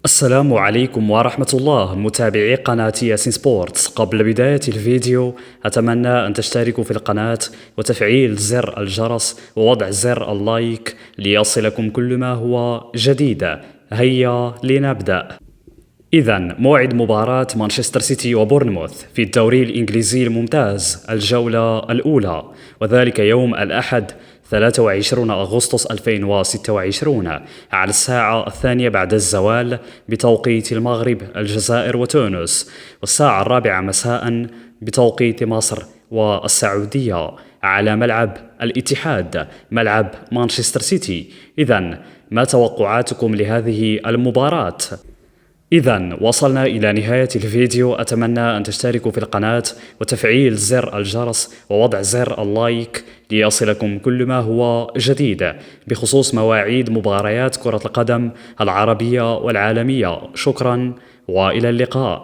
السلام عليكم ورحمة الله متابعي قناة ياسين سبورتس. قبل بداية الفيديو أتمنى أن تشتركوا في القناة وتفعيل زر الجرس ووضع زر اللايك ليصلكم كل ما هو جديد. هيا لنبدأ. إذا موعد مباراة مانشستر سيتي وبورنموث في الدوري الإنجليزي الممتاز الجولة الأولى، وذلك يوم الأحد 23 أغسطس 2026 على الساعة 2 بعد الزوال بتوقيت المغرب، الجزائر وتونس، والساعة 4 مساء بتوقيت مصر والسعودية، على ملعب الاتحاد، ملعب مانشستر سيتي. إذا ما توقعاتكم لهذه المباراة؟ إذا وصلنا إلى نهاية الفيديو، أتمنى أن تشتركوا في القناة وتفعيل زر الجرس ووضع زر اللايك ليصلكم كل ما هو جديد بخصوص مواعيد مباريات كرة القدم العربية والعالمية. شكرا وإلى اللقاء.